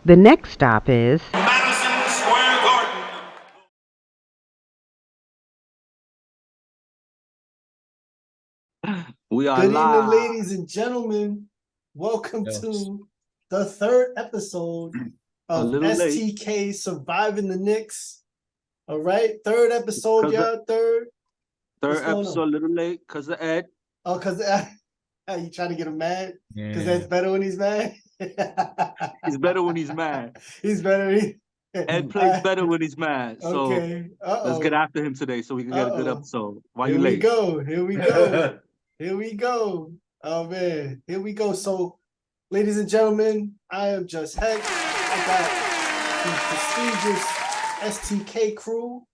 The next stop is Madison Square Garden. We are Good live. evening, ladies and gentlemen. Welcome to the third episode A of little late. STK Surviving the Knicks. All right, third episode, 'Cause y'all. Third Third going episode, a on? little late because of Ed. Oh, because you trying to get him mad? Because Yeah. that's better when he's mad. He's better when he's mad. He's better. Ed plays better when he's mad. So Okay. let's get after him today so we can get a good episode. Why Here you we late? go. Here we go. Here we go. Oh man, here we go. So, ladies and gentlemen, I am Just.Hek. I got the prestigious STK crew.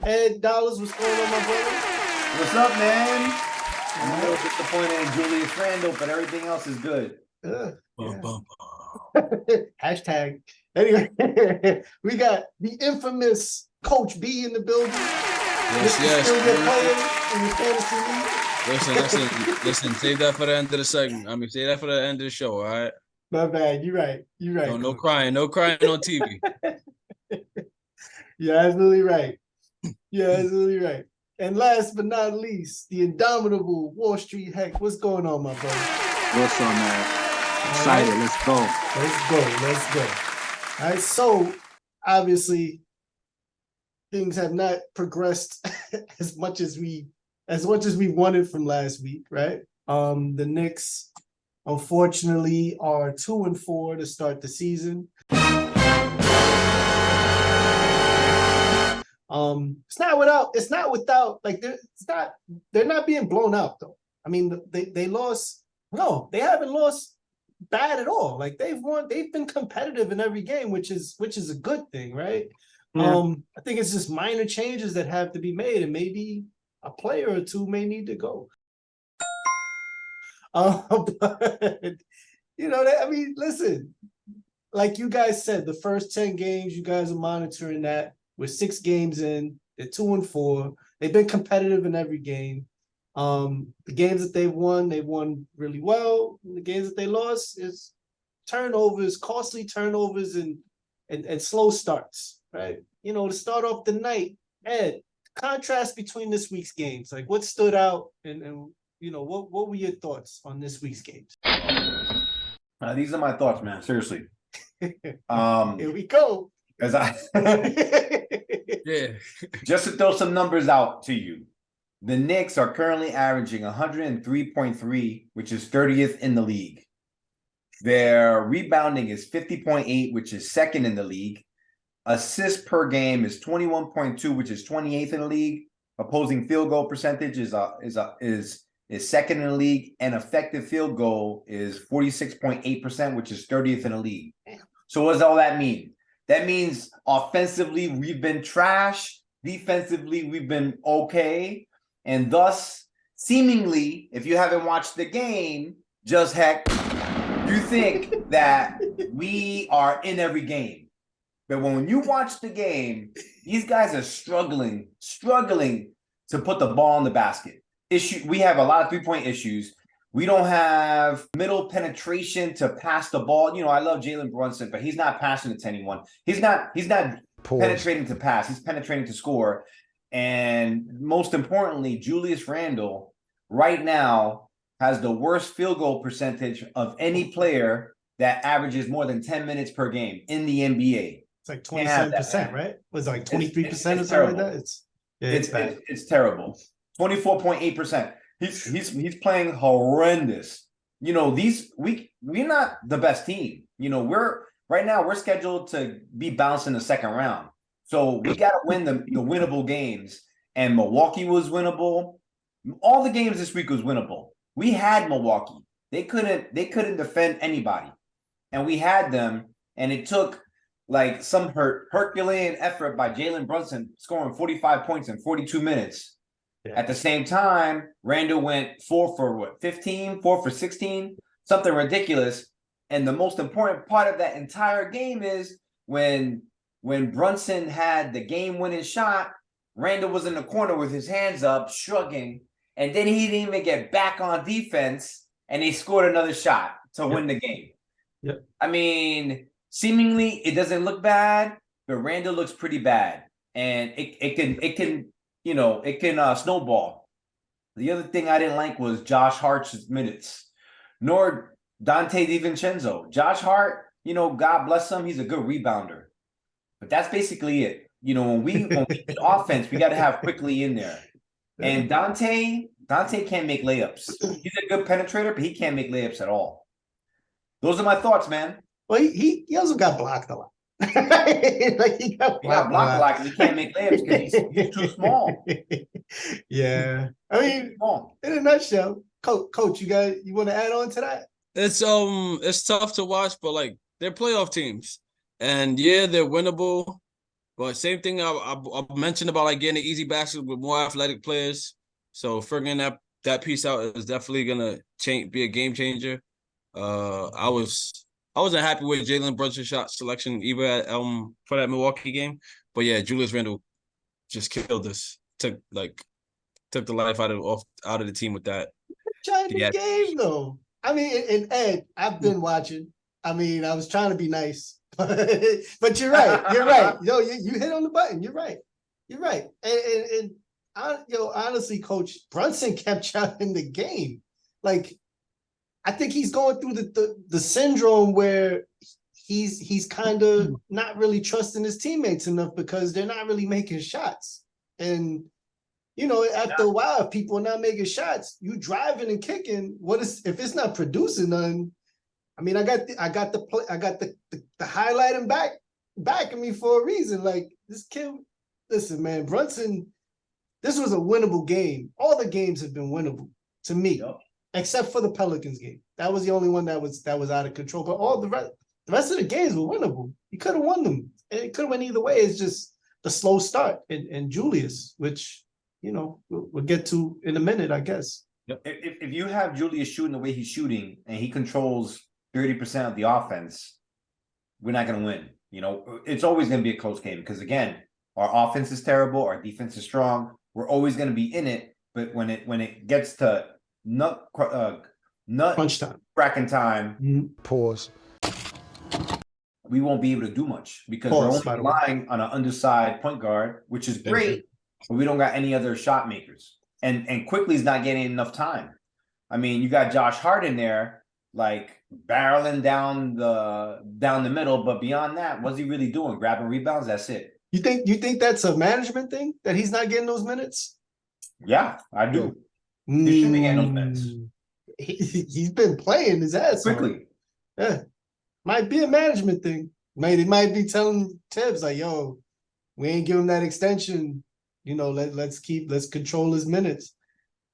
Ed Dollars, what's going on, my brother? What's up, man? I'm a little disappointed in Julius Randle, but everything else is good. Yeah. Hashtag. Anyway, we got the infamous Coach B in the building. Yes. Still get playing in your fantasy league. Listen. Save that for the end of the segment. Save that for the end of the show. All right. Not bad. You're right. No crying. No crying on TV. You're absolutely right. You're absolutely right. And last but not least, the indomitable Wall Street Heck. What's going on, my brother? What's up, man? Excited. Right. Let's go. Let's go. All right. So obviously, things have not progressed as much as we wanted from last week, right? The Knicks, unfortunately, are 2-4 to start the season. It's not without like they're not being blown out though. I mean, they lost. No, they haven't lost bad at all. Like they've been competitive in every game, which is a good thing, right? Yeah. I think it's just minor changes that have to be made, and maybe a player or two may need to go. But listen, like you guys said, the first 10 games, you guys are monitoring that. We're 6 games in, they're 2-4. They've been competitive in every game. The games that they've won really well. And the games that they lost is turnovers, costly turnovers, and slow starts, right? To start off the night, Ed, contrast between this week's games. Like what stood out and what were your thoughts on this week's games? These are my thoughts, man. Seriously. Here we go. As I Yeah. just to throw some numbers out to you, the Knicks are currently averaging 103.3, which is 30th in the league. Their rebounding is 50.8, which is second in the league. Assists per game is 21.2, which is 28th in the league. Opposing field goal percentage is second in the league, and effective field goal is 46.8%, which is 30th in the league. So what does all that mean? That means offensively we've been trash, defensively we've been okay, and thus seemingly, if you haven't watched the game, Just.Hek, you think that we are in every game. But when you watch the game, these guys are struggling to put the ball in the basket. We have a lot of three-point issues. We don't have middle penetration to pass the ball. I love Jalen Brunson, but he's not passing it to anyone. He's not penetrating to pass. He's penetrating to score. And most importantly, Julius Randle right now has the worst field goal percentage of any player that averages more than 10 minutes per game in the NBA. It's like 27%, right? Was it like 23% or something like that? It's bad. It's terrible. 24.8%. He's playing horrendous. We're not the best team. We're scheduled to be bounced in the second round. So we got to win the winnable games. And Milwaukee was winnable. All the games this week was winnable. We had Milwaukee. They couldn't defend anybody. And we had them, and it took like some Herculean effort by Jalen Brunson scoring 45 points in 42 minutes. Yeah. At the same time, Randall went 4 for 15, 4 for 16, something ridiculous. And the most important part of that entire game is when Brunson had the game-winning shot, Randall was in the corner with his hands up, shrugging, and then he didn't even get back on defense, and he scored another shot to win the game. Yep. I mean, seemingly it doesn't look bad, but Randall looks pretty bad, and it can snowball. The other thing I didn't like was Josh Hart's minutes, nor Dante DiVincenzo. Josh Hart, God bless him, he's a good rebounder, but that's basically it. When we need offense, we got to have Quickly in there, and Dante can't make layups. He's a good penetrator, but he can't make layups at all. Those are my thoughts, man. Well, he also got blocked a lot. Like He got blocked a lot because he can't make layups because he's too small. Yeah, I mean, in a nutshell, coach, you want to add on to that? It's tough to watch, but like they're playoff teams, and yeah, they're winnable. But same thing I mentioned about like getting an easy basket with more athletic players. So figuring that piece out is definitely gonna be a game changer. I wasn't happy with Jalen Brunson's shot selection either at, for that Milwaukee game, but yeah, Julius Randle just killed us. Took the life out of the team with that. Trying the game though. I mean, and Ed, I've been watching. I mean, I was trying to be nice, but you're right. You're right. You hit on the button. You're right. You're right. And honestly, Coach, Brunson kept challenging the game. Like, I think he's going through the syndrome where he's kind of not really trusting his teammates enough because they're not really making shots. And after a while, if people are not making shots, you driving and kicking. If it's not producing none? I mean, I got the highlighting back of me for a reason. Like this kid, listen, man, Brunson. This was a winnable game. All the games have been winnable to me. Yep. Except for the Pelicans game. That was the only one that was out of control. But all the rest of the games were winnable. You could have won them. And it could have went either way. It's just the slow start. And Julius, which, we'll get to in a minute, I guess. If you have Julius shooting the way he's shooting and he controls 30% of the offense, we're not going to win. It's always going to be a close game because, again, our offense is terrible. Our defense is strong. We're always going to be in it. But when it gets to nut crunch time, cracking time, pause, we won't be able to do much because we're only relying on an undersized point guard, which is great, but we don't got any other shot makers. And Quickly's not getting enough time. I mean, you got Josh Hart in there, like barreling down the middle, but beyond that, what's he really doing? Grabbing rebounds? That's it. You think that's a management thing that he's not getting those minutes? Yeah, I do. He should be getting those minutes. He's been playing his ass Quickly. Yeah, might be a management thing. They might be telling Tibbs like, "Yo, we ain't give him that extension. Let's control his minutes."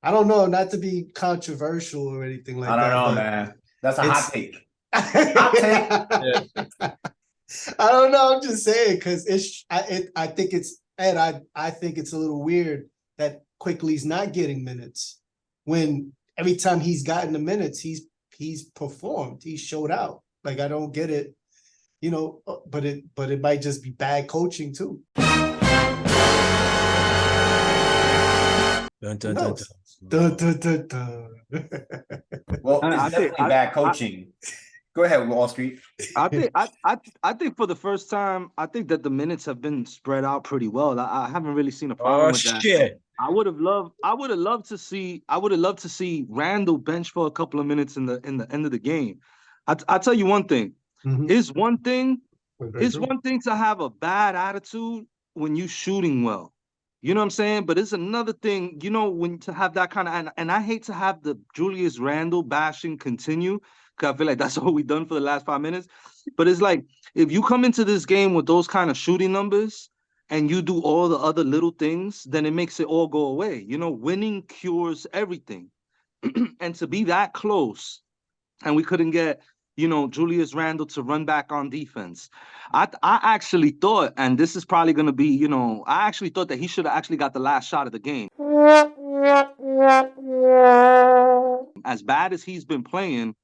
I don't know, not to be controversial or anything like that. I don't know, man. That's a hot take. Hot take. Yeah. I don't know. I'm just saying because I think it's Ed. I think it's a little weird that Quickly's not getting minutes when every time he's gotten the minutes, he's performed. He showed out. Like I don't get it, But it might just be bad coaching too. Dun, dun, dun, dun. Dun, dun, dun. Well, it's definitely bad coaching. Go ahead, Wall Street. I think for the first time, I think that the minutes have been spread out pretty well. I haven't really seen a problem with that. Shit. I would have loved to see Randall bench for a couple of minutes in the end of the game. I'll tell you one thing. Mm-hmm. It's one thing to have a bad attitude when you're shooting well. You know what I'm saying? But it's another thing, when to have that kind of and I hate to have the Julius Randle bashing continue. Because I feel like that's all we've done for the last 5 minutes. But it's like, if you come into this game with those kind of shooting numbers and you do all the other little things, then it makes it all go away. Winning cures everything. And to be that close, and we couldn't get, Julius Randle to run back on defense. I actually thought, and this is probably going to be, I actually thought that he should have actually got the last shot of the game. As bad as he's been playing,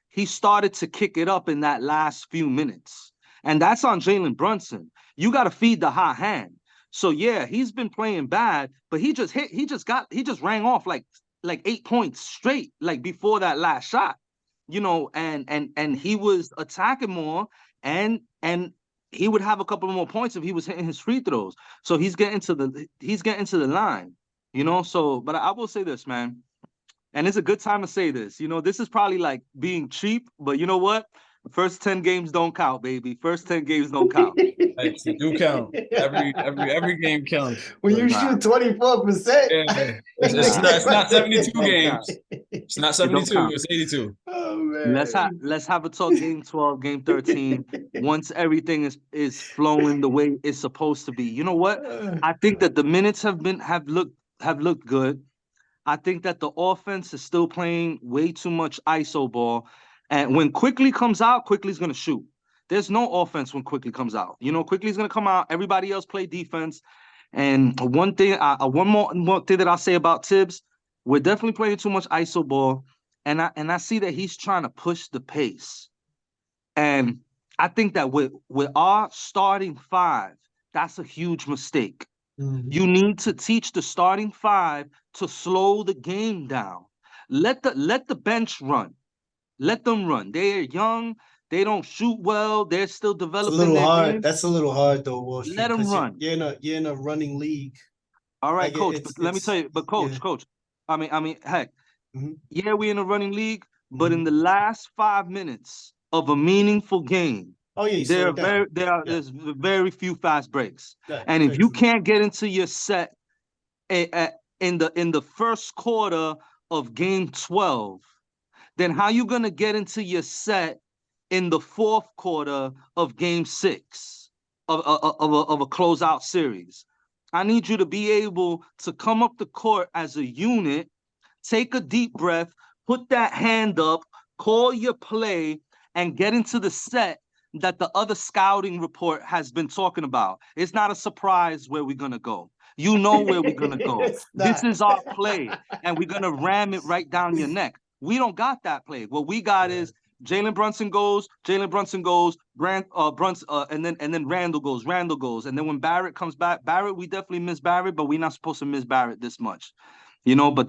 he started to kick it up in that last few minutes. And that's on Jalen Brunson. You got to feed the hot hand. So yeah, he's been playing bad, but he just rang off like 8 points straight, like before that last shot. you know, and he was attacking more, and he would have a couple more points if he was hitting his free throws. So he's getting to the line, you know. So, but I will say this, man, and it's a good time to say this. You know, this is probably like being cheap, but you know what? First 10 games don't count, baby. First 10 games don't count. Like, they do count. Every game counts. When you shoot 24%. Yeah. It's not 72 It don't games. count. It's not It don't 72. count. It's 82. Oh man. Let's have a talk game 12, game 13. Once everything is flowing the way it's supposed to be. You know what? I think that the minutes have looked good. I think that the offense is still playing way too much ISO ball. And when Quickly comes out, Quickly's gonna shoot. There's no offense when Quickly comes out. You know, Quickly's gonna come out. Everybody else play defense. And one more thing that I'll say about Tibbs, we're definitely playing too much ISO ball. And I see that he's trying to push the pace. And I think that with our starting five, that's a huge mistake. Mhm. You need to teach the starting five to slow the game down. Let the bench run. Let them run. They're young. They don't shoot well. They're still It's a developing little their hard. game. That's a little hard though, Wall Street. Let 'em 'cause run. You're in a running league. All right, Like, coach. it's- But let me it's- tell you, but yeah. coach. I mean, heck, Mhm. yeah, we're in a running league, but Mhm. in the last 5 minutes of a meaningful game, Oh yeah, you slow it down. there's very few fast breaks. Yeah, And if very you true. can't get into your set in the first quarter of game 12, then how you gonna get into your set in the fourth quarter of game 6 of a closeout series? I need you to be able to come up the court as a unit, take a deep breath, put that hand up, call your play, and get into the set that the other scouting report has been talking about. It's not a surprise where we're gonna go. You know where we're gonna go. It's This not. is our play, and we're gonna ram it right down your neck. We don't got that play. What we got Yeah. is Jalen Brunson goes, and then Randall goes. And then when Barrett comes back, we definitely miss Barrett, but we're not supposed to miss Barrett this much. You know, but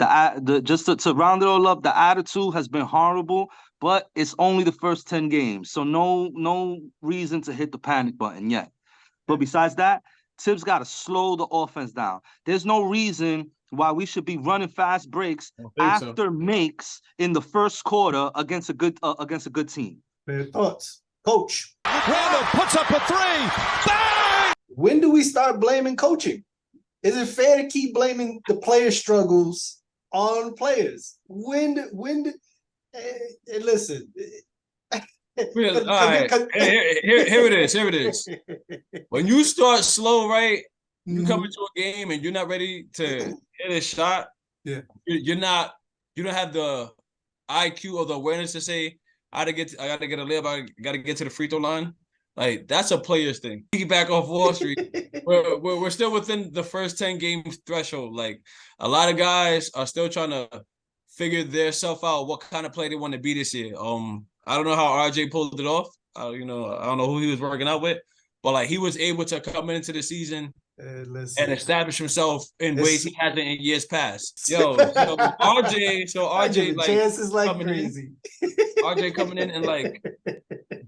just to round it all up, the attitude has been horrible, but it's only the first 10 games. So no reason to hit the panic button yet. But besides that, Tibbs got to slow the offense down. There's no reason why we should be running fast breaks after makes in the first quarter against a good team. Fair thoughts. Coach, Randall puts up a three. Bang! when do we start blaming coaching? Is it fair to keep blaming the player struggles on players? Listen. All right. Here it is. When you start slow, right? You come into a game and you're not ready to hit a shot. Yeah. You don't have the IQ or the awareness to say, I gotta get a layup, I gotta get to the free throw line. Like, that's a player's thing. Piggyback off Wall Street. We're still within the first 10 games threshold. Like, a lot of guys are still trying to figure their self out, what kind of play they want to be this year. I don't know how RJ pulled it off. I don't know who he was working out with, but like, he was able to come into the season and establish himself in ways he hasn't in years past. So RJ, the like, chances like crazy. RJ coming in and like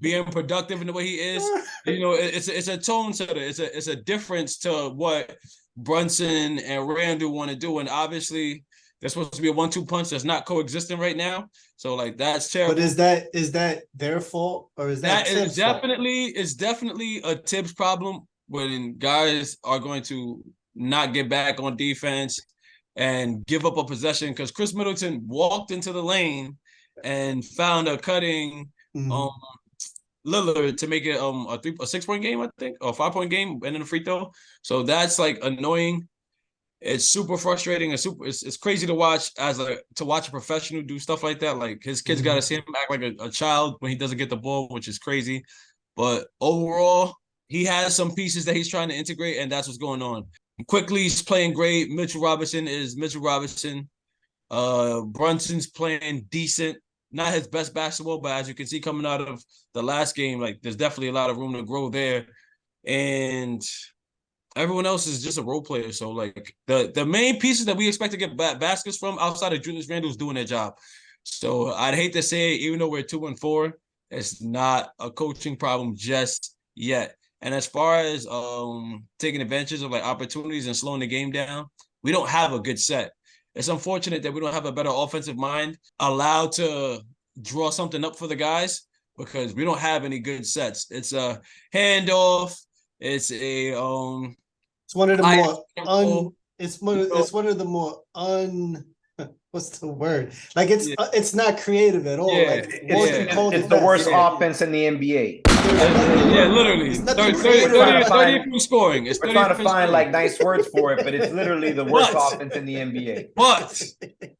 being productive in the way he is, it's a tone setter. It's a difference to what Brunson and Randall want to do, and obviously there's supposed to be a 1-2 punch that's not coexisting right now. So like, that's terrible. But is that their fault, or is that is Tibbs' fault? it's definitely a Tibbs problem when guys are going to not get back on defense and give up a possession, because Chris Middleton walked into the lane and found a cutting Lillard to make it a 6-point game, I think, or 5-point game, and then a free throw. So that's like annoying. It's super frustrating. It's crazy to watch to watch a professional do stuff like that. Like, his kids got to see him act like a child when he doesn't get the ball, which is crazy. But overall, he has some pieces that he's trying to integrate, and that's what's going on. Quickly, he's playing great. Mitchell Robinson is Mitchell Robinson. Brunson's playing decent. Not his best basketball, but as you can see coming out of the last game, like, there's definitely a lot of room to grow there. And everyone else is just a role player. So like, the main pieces that we expect to get baskets from outside of Julius Randle is doing their job. So I'd hate to say it, even though we're 2-4, it's not a coaching problem just yet. And as far as taking advantage of like opportunities and slowing the game down, we don't have a good set. It's unfortunate that we don't have a better offensive mind allowed to draw something up for the guys because we don't have any good sets. It's a handoff. It's a It's one of the more it's one of the more what's the word? Like it's not creative at all. Yeah, like it's the worst offense in the NBA. Yeah, literally. It's nothing 30 from scoring. We're trying to find like nice words for it, but it's literally the worst offense in the NBA.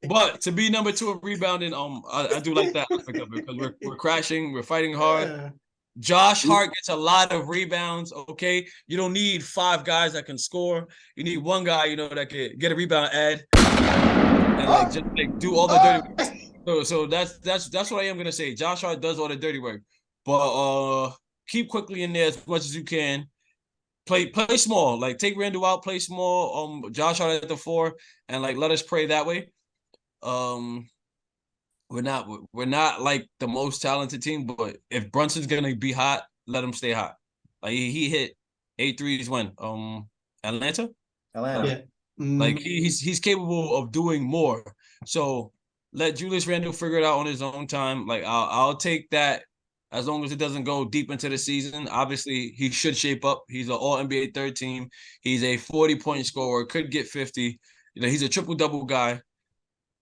But to be number 2 in rebounding, I do like that aspect of it because we're crashing, we're fighting hard. Yeah. Josh Hart gets a lot of rebounds. Okay, you don't need 5 guys that can score. You need one guy, that can get a rebound, and like just like do all the dirty work. So that's what I am gonna say. Josh Hart does all the dirty work, but keep quickly in there as much as you can. Play small. Like take Randall out, play small. Josh Hart at the 4, and like let us pray that way. We're not like the most talented team, but if Brunson's gonna be hot, let him stay hot. Like he hit 8 threes when Atlanta. Yeah. Like he's capable of doing more. So let Julius Randle figure it out on his own time. Like I'll take that as long as it doesn't go deep into the season. Obviously, he should shape up. He's an All NBA third team. He's a 40-point scorer. Could get 50. He's a triple-double guy.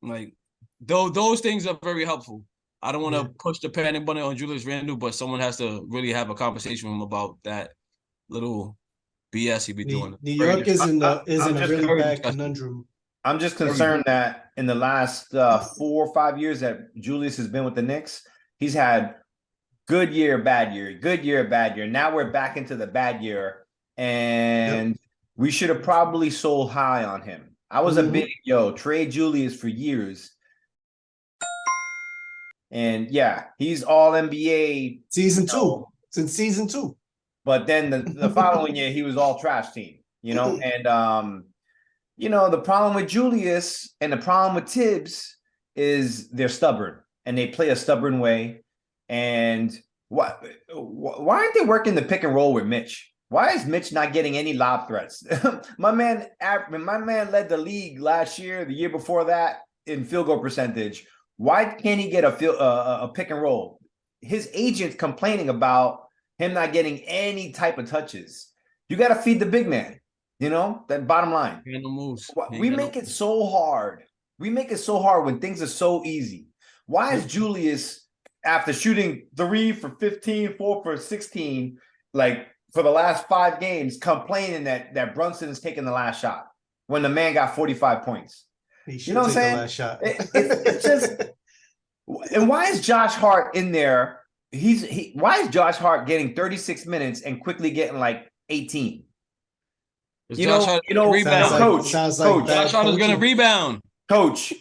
Like those things are very helpful. I don't want to push the panic button on Julius Randle, but someone has to really have a conversation with him about that little BS he be doing. New York is in a really bad conundrum. I'm just concerned that in the last 4 or 5 years that Julius has been with the Knicks, he's had good year, bad year, good year, bad year. Now we're back into the bad year, and we should have probably sold high on him. I was a big trade Julius for years. And yeah, he's all NBA season 2 since season 2. But then the following year he was all trash team, and the problem with Julius and the problem with Tibbs is they're stubborn and they play a stubborn way. And why aren't they working the pick and roll with Mitch? Why is Mitch not getting any lob threats? My man led the league last year, the year before that in field goal percentage. Why can't he get a pick and roll? His agent's complaining about him not getting any type of touches. You got to feed the big man, that bottom line. We make it so hard. We make it so hard when things are so easy. Why is Julius, after shooting 3 for 15, 4 for 16, like for the last 5 games, complaining that Brunson is taking the last shot when the man got 45 points? You know what I'm saying? Last shot. It's just, and why is Josh Hart in there? Why is Josh Hart getting 36 minutes and quickly getting like 18? Josh Hart is going to rebound. Coach.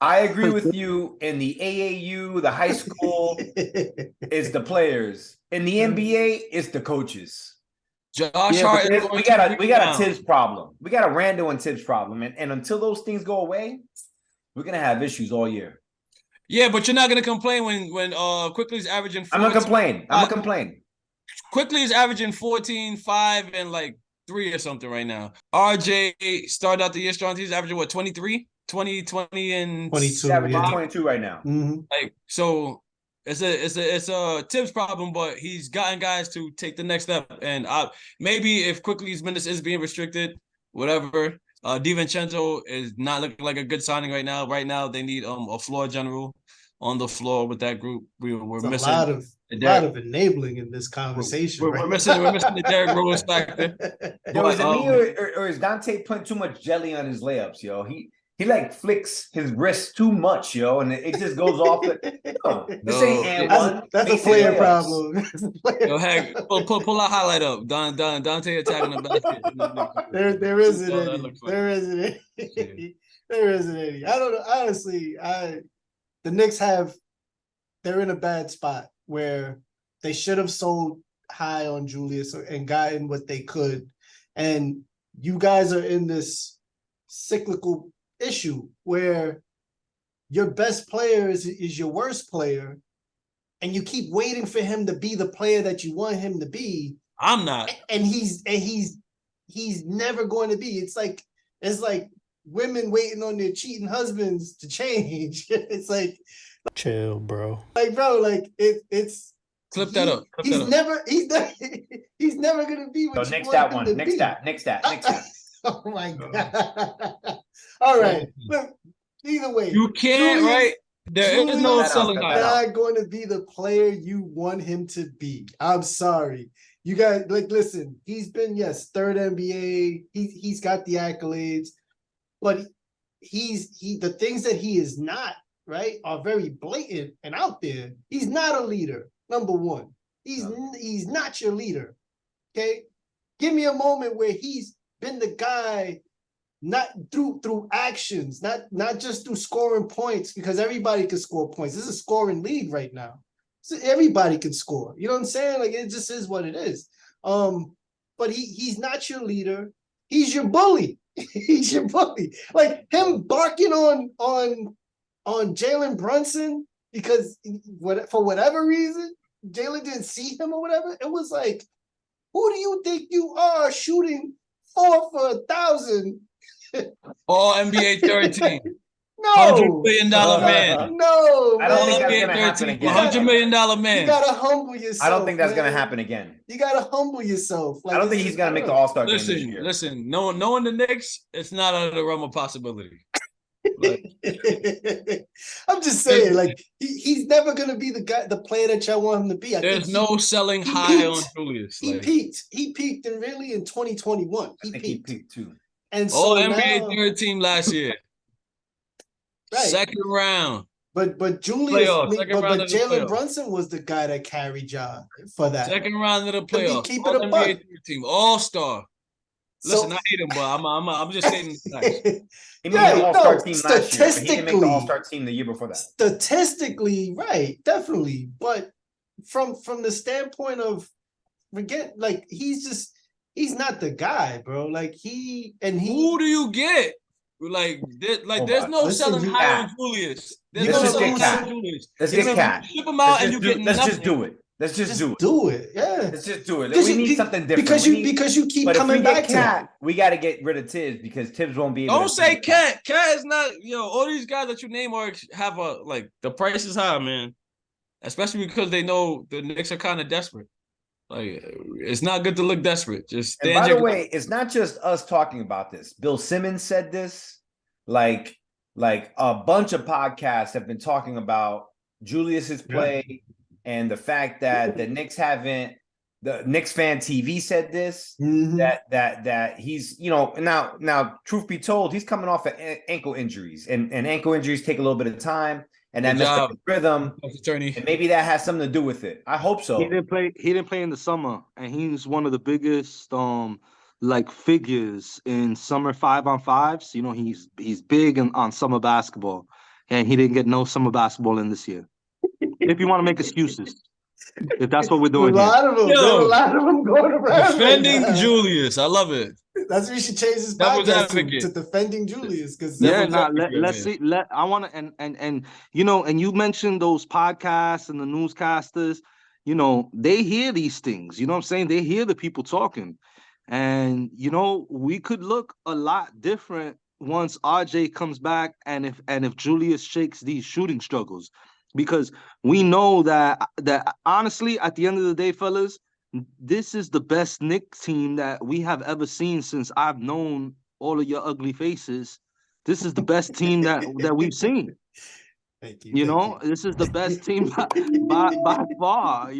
I agree with you. In the AAU, the high school, it's the players. In the NBA, it's the coaches. Josh Hart. We got a Tibbs problem. We got a Randle and Tibbs problem. And until those things go away, we're gonna have issues all year. Yeah, but you're not gonna complain when Quickly's averaging 14. I'm gonna complain. Quickly is averaging 14, 5, and like 3 or something right now. RJ started out the year strong. He's averaging what, 23? 20 and 22. 22 right now. Mm-hmm. Like, so it's a Tibbs problem, but he's gotten guys to take the next step. And maybe if Quickly's minutes is being restricted, whatever. DiVincenzo is not looking like a good signing right now. Right now, they need a floor general on the floor with that group. We're missing a lot of enabling in this conversation. We're missing the Derrick Rose factor. Yo, is it me or is Dante putting too much jelly on his layups, yo? He like flicks his wrist too much, yo, and it just goes off. This ain't and one. That's a player problem. Yo, Hek, pull that highlight up. Dante attacking the basket. There isn't any. There isn't any. There isn't any. I don't know. Honestly, the Knicks they're in a bad spot where they should have sold high on Julius and gotten what they could. And you guys are in this cyclical issue where your best player is your worst player, and you keep waiting for him to be the player that you want him to be. I'm not. And he's never going to be. It's like women waiting on their cheating husbands to change. It's like, chill, bro. Like, bro, like it's Clip that up. He's never gonna be what So you next want that him one. to Next be. that. Next that. Next that. Oh my god. All right. Look, either way. You can't, Julius, right? There is no selling high. not going to be the player you want him to be. I'm sorry. You guys, like, listen, he's been, yes, third NBA. He's got the accolades, but the things that he is not, right, are very blatant and out there. He's not a leader, number one. He's not your leader. Okay? Give me a moment where he's been the guy, not through actions, not just through scoring points, because everybody can score points. This is a scoring league right now. So everybody can score. You know what I'm saying? Like, it just is what it is. But he's not your leader. He's your bully. He's your bully. Like, him barking on Jalen Brunson because for whatever reason, Jalen didn't see him or whatever. It was like, who do you think you are, shooting 4 for 1,000? All NBA third team. No. $100 million man. No. I don't think that's NBA gonna happen again. $100 million man. You gotta humble yourself. I don't think that's man. gonna happen again. You gotta humble yourself. Like, I don't think he's gonna make the All-Star game this year. Listen. Knowing the Knicks, it's not out of the realm of possibility. Like, I'm just saying, like, he's never gonna be the player that y'all want him to be. There's no selling high on Julius. He peaked in 2021. I think he peaked too. And so all now, NBA third team last year. right. Second round. But Julius, but Jalen playoffs. Brunson was the guy that carried y'all for that. Second round of the playoffs. Keep all it a NBA buck. third team. All-star. Listen, I hate him, but I'm just saying. He made the All-Star team last year, but he didn't make the All-Star team the year before that. Statistically, right, definitely. But from the standpoint of he's not the guy, bro. Like, who do you get? There's no selling high on Julius. There's no selling high on Julius. Let's get Cat. Ship him out and you get nothing. Let's just do it. Let's just do it. Yeah. Let's just do it. We need something different. Because you keep coming back to that. We got to get rid of Tibbs because Tibbs won't be able Don't say Cat. Cat is not, all these guys that you name have the price is high, man. Especially because they know the Knicks are kind of desperate. Like, it's not good to look desperate. Just stand. And by the way, it's not just us talking about this. Bill Simmons said this. Like a bunch of podcasts have been talking about Julius's play and the fact that the Knicks the Knicks fan TV said this, that he's, now truth be told, he's coming off of ankle injuries and ankle injuries take a little bit of time. And that messed up his rhythm. And maybe that has something to do with it. I hope so. He didn't play in the summer, and he's one of the biggest figures in summer 5-on-5s. He's big on summer basketball, and he didn't get no summer basketball in this year. If you want to make excuses, if that's what we're doing, a lot of them going around. Defending Julius, I love it. That's what you should change his podcast to defending Julius. Because let's see. I want to and you mentioned those podcasts and the newscasters. They hear these things. You know what I'm saying? They hear the people talking, and we could look a lot different once RJ comes back, and if Julius shakes these shooting struggles, because we know that honestly, at the end of the day, fellas, this is the best Knicks team that we have ever seen since I've known all of your ugly faces. This is the best team that we've seen. Thank you. This is the best team by far,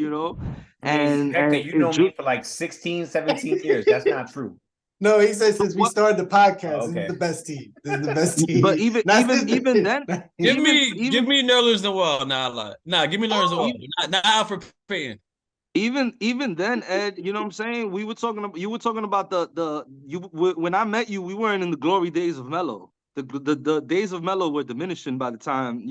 And you know me for like 16, 17 years. That's not true. No, he says since we started the podcast, this is the best team. This is the best team. But even then, give me Nerlens Noel. Nah, give me Nerlens Noel. Not Alfred Payton. Even then, Ed, you know what I'm saying? You were talking about when I met you, we weren't in the glory days of Melo. The days of Melo were diminishing by the time,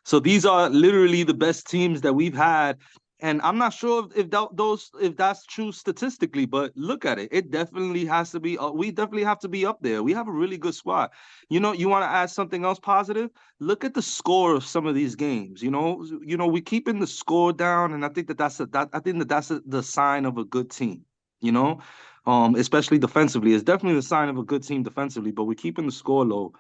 So these are literally the best teams that we've had. And I'm not sure if that's true statistically, but look at it. It definitely has to be. We definitely have to be up there. We have a really good squad. You know, you want to add something else positive? Look at the score of some of these games. You know, we keeping the score down, and I think that's the sign of a good team. You know, especially defensively, it's definitely the sign of a good team defensively. But we're keeping the score low.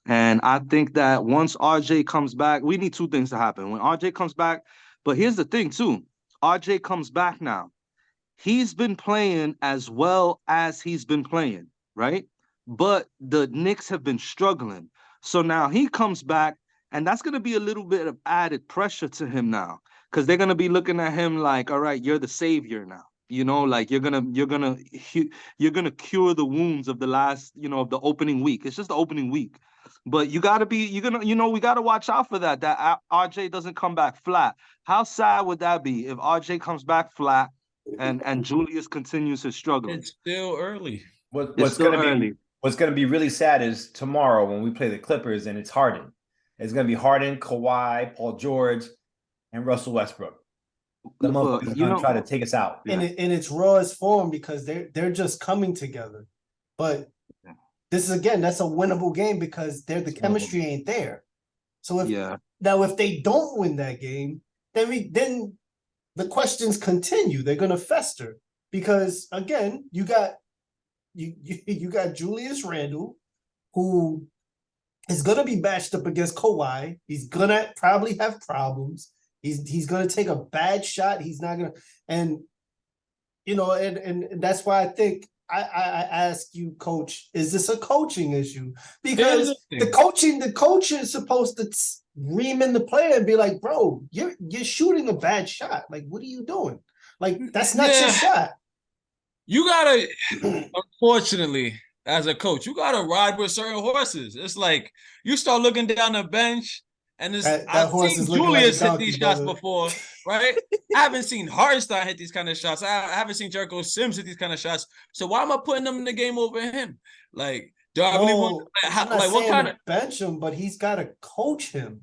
And I think that once RJ comes back, we need two things to happen. When RJ comes back, but here's the thing too. RJ comes back now. He's been playing as well as he's been playing, right? But the Knicks have been struggling. So now he comes back, and that's going to be a little bit of added pressure to him now, because they're going to be looking at him like, all right, you're the savior now. You know, like you're gonna cure the wounds of the last, of the opening week. It's just the opening week. But we got to watch out for that RJ doesn't come back flat. How sad would that be if RJ comes back flat and Julius continues his struggle? It's still early. What's going to be really sad is tomorrow when we play the Clippers and it's Harden. It's going to be Harden, Kawhi, Paul George, and Russell Westbrook. The motherfuckers going to try to take us out. In its rawest form, because they're just coming together. But this is, again, that's a winnable game because the chemistry ain't there. So if they don't win that game, then the questions continue. They're gonna fester because, again, you got Julius Randle, who is gonna be matched up against Kawhi. He's gonna probably have problems. He's gonna take a bad shot. He's not gonna, and that's why I think I ask you, Coach, is this a coaching issue? Because the coach is supposed to ream in the player and be like, bro, you're shooting a bad shot. Like, what are you doing? Like, that's not your shot. You gotta, unfortunately, as a coach, you gotta ride with certain horses. It's like you start looking down the bench. And I've seen Julius hit these shots before, right? I haven't seen Hardenstein hit these kind of shots. I haven't seen Jericho Sims hit these kind of shots. So why am I putting them in the game over him? Like, do I really want? What kind of bench him? But he's got to coach him.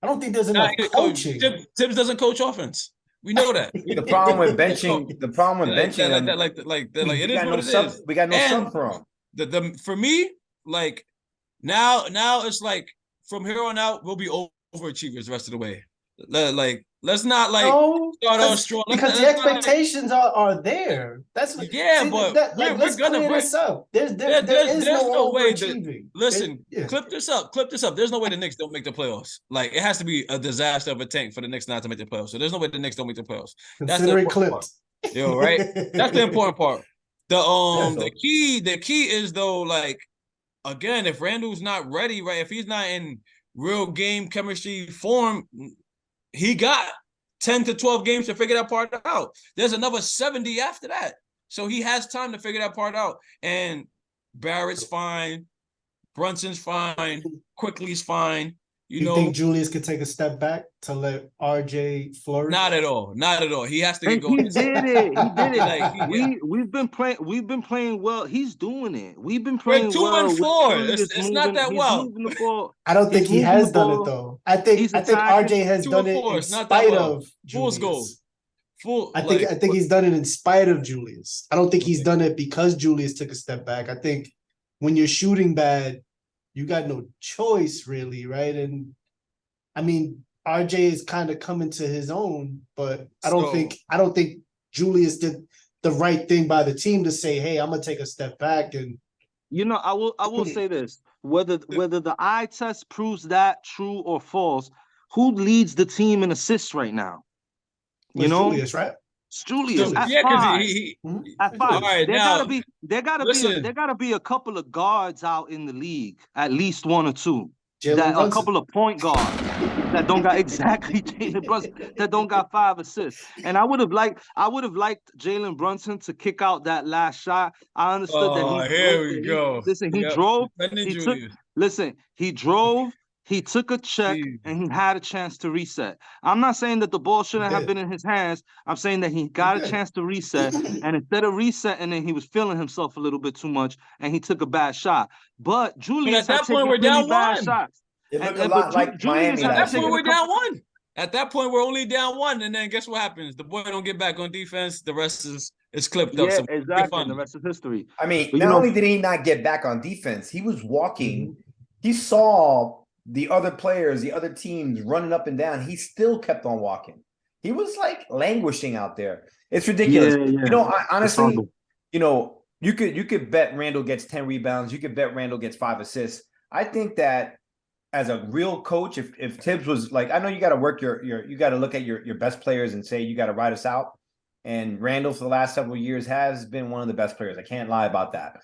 I don't think there's enough coaching. Tibbs doesn't coach offense. We know that. The problem with benching, it is what it is. We got no sub for him. For me, like now it's like, from here on out, we'll be overachievers the rest of the way. Like, let's not start off strong. Because the expectations are there. That's what, we're gonna bring this up. There's no way listen, clip this up. There's no way the Knicks don't make the playoffs. Like, it has to be a disaster of a tank for the Knicks not to make the playoffs. So there's no way the Knicks don't make the playoffs. That's the important part. Right? That's the important part. The key is though, like, again, if Randall's not ready, right? If he's not in real game chemistry form, he got 10 to 12 games to figure that part out. There's another 70 after that. So he has time to figure that part out. And Barrett's fine. Brunson's fine. Quickly's fine. You think Julius could take a step back to let RJ flourish? Not at all. He has to get going. He did it. Like, we've been playing well. He's doing it. We've been playing well. 2-4. It's not that well. I don't think he has done it though. I think RJ has done it in spite of Julius. Fool's goal. I think he's done it in spite of Julius. I don't think he's done it because Julius took a step back. I think when you're shooting bad, you got no choice, really, right? And I mean, RJ is kind of coming to his own, but I don't think Julius did the right thing by the team to say, "Hey, I'm gonna take a step back." And I will say this: whether the eye test proves that true or false, who leads the team in assists right now? Julius, right? It's Julius at 5. At 5. All right, there gotta be a couple of guards out in the league, at least one or two. A couple of point guards that don't got Jalen Brunson that don't got 5 assists. And I would have liked Jalen Brunson to kick out that last shot. I understood that. Here we go. Listen, he drove. He drove. He took a check and he had a chance to reset. I'm not saying that the ball shouldn't have been in his hands. I'm saying that he got a chance to reset. And instead of resetting, then he was feeling himself a little bit too much and he took a bad shot. But Julius at that point, we're down 1. It looked a lot like Miami. At that point, we're down 1. At that point, we're only down 1, and then guess what happens? The boy don't get back on defense. The rest is clipped up. Yeah, So exactly. And the rest is history. I mean, But, not only did he not get back on defense, he was walking. He saw the other players, the other teams running up and down. He still kept on walking. He was like languishing out there. It's ridiculous. Yeah. You know, honestly, you know, you could bet Randall gets 10 rebounds. You could bet Randall gets 5 assists. I think that as a real coach, if Tibbs was like, I know you got to work you got to look at your best players and say you got to ride us out. And Randall for the last several years has been one of the best players. I can't lie about that.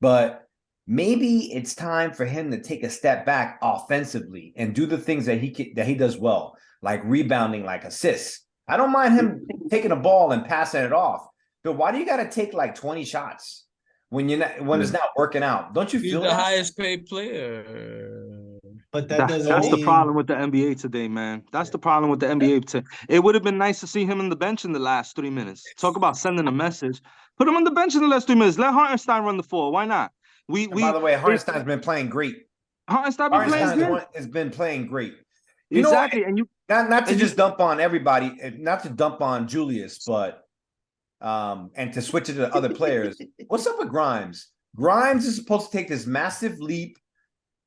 But maybe it's time for him to take a step back offensively and do the things that he does well, like rebounding, like assists. I don't mind him taking a ball and passing it off. But why do you got to take like 20 shots when it's not working out? Don't you feel the that? highest paid player? But that's the problem with the NBA today, man. That's the problem with the NBA today. It would have been nice to see him on the bench in the last 3 minutes. Talk about sending a message. Put him on the bench in the last 3 minutes. Let Hartenstein run the floor. Why not? By the way, Hartenstein's been playing great. Hartenstein has been playing great. Exactly. And not to just dump on everybody, not to dump on Julius, but and to switch it to other players. What's up with Grimes? Grimes is supposed to take this massive leap.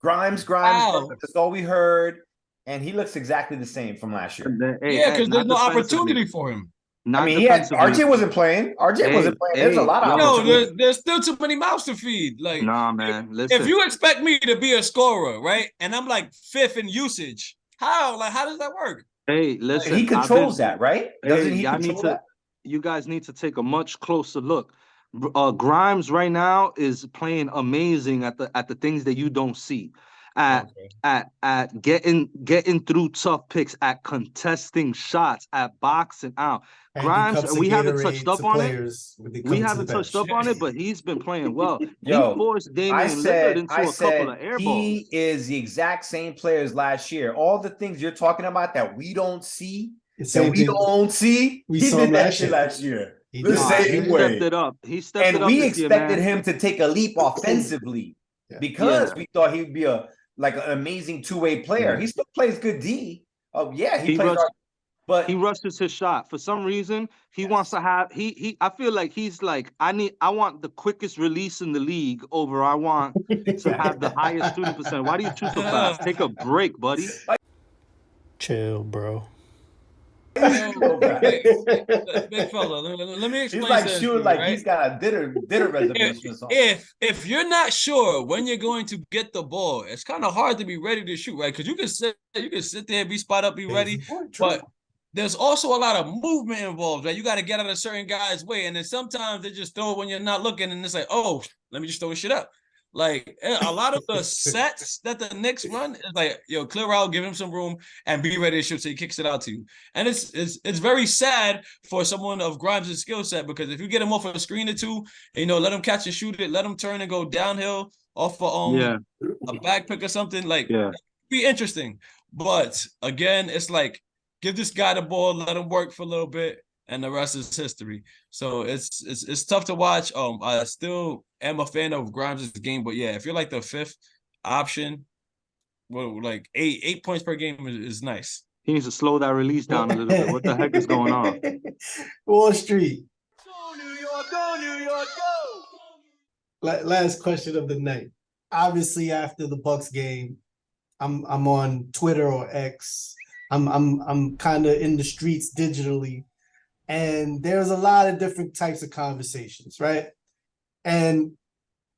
Grimes. Wow. That's all we heard. And he looks exactly the same from last year. Because there's no opportunity for him. RJ wasn't playing. Wasn't playing. There's a lot of opportunity. There's still too many mouths to feed. Like, nah, man. Listen. If you expect me to be a scorer, right, and I'm like 5th in usage, how does that work? Hey, listen. He controls that, right? Doesn't he control that? You guys need to take a much closer look. Grimes right now is playing amazing at the things that you don't see. At getting through tough picks, at contesting shots, at boxing out. Grimes, and we haven't touched up on it. We haven't touched up on it, but he's been playing well. He forced Damian Lillard into a couple of air balls. He is the exact same player as last year. All the things you're talking about that we don't see, he did that shit last year. The same way. Stepped it up. He stepped it up. And we expected him to take a leap offensively because we thought he would be an amazing two-way player. He still plays good D. He plays but he rushes his shot. For some reason, he wants to have I feel like he's like, I want the quickest release in the league over I want to have the highest shooting percent. Why do you shoot so fast? Take a break, buddy. Chill, bro. Big fella, let me explain. He's like shooting like he's got a dinner reservation or something. If you're not sure when you're going to get the ball, it's kind of hard to be ready to shoot, right? Because you can sit there, be spot up, be ready, but there's also a lot of movement involved, right? You got to get out of certain guys' way, and then sometimes they just throw it when you're not looking, and it's like, oh, let me just throw shit up. Like a lot of the sets that the Knicks run is like, yo, clear out, give him some room, and be ready to shoot. So he kicks it out to you, and it's very sad for someone of Grimes' skill set, because if you get him off a screen or two, let him catch and shoot it, let him turn and go downhill off a back pick or something, like be interesting. But again, it's like, give this guy the ball, let him work for a little bit, and the rest is history. So it's tough to watch. I still am a fan of Grimes' game, but if you're like the 5th option, well, like 8 points per game is nice. He needs to slow that release down a little bit. What the heck is going on? Wall Street. Go New York, go New York, go! Last question of the night. Obviously, after the Bucks game, I'm on Twitter or X. I'm kind of in the streets digitally. And there's a lot of different types of conversations, right? And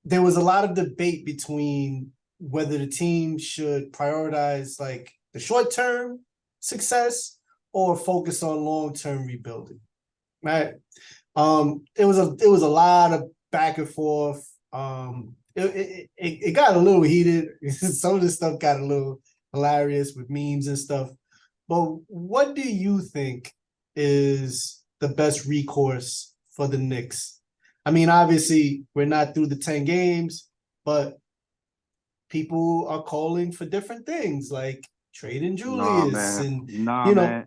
there was a lot of debate between whether the team should prioritize like the short-term success or focus on long-term rebuilding, right? It was a lot of back and forth. It got a little heated. Some of this stuff got a little hilarious with memes and stuff. But what do you think is the best recourse for the Knicks? I mean, obviously, we're not through the 10 games, but people are calling for different things, like trading Julius.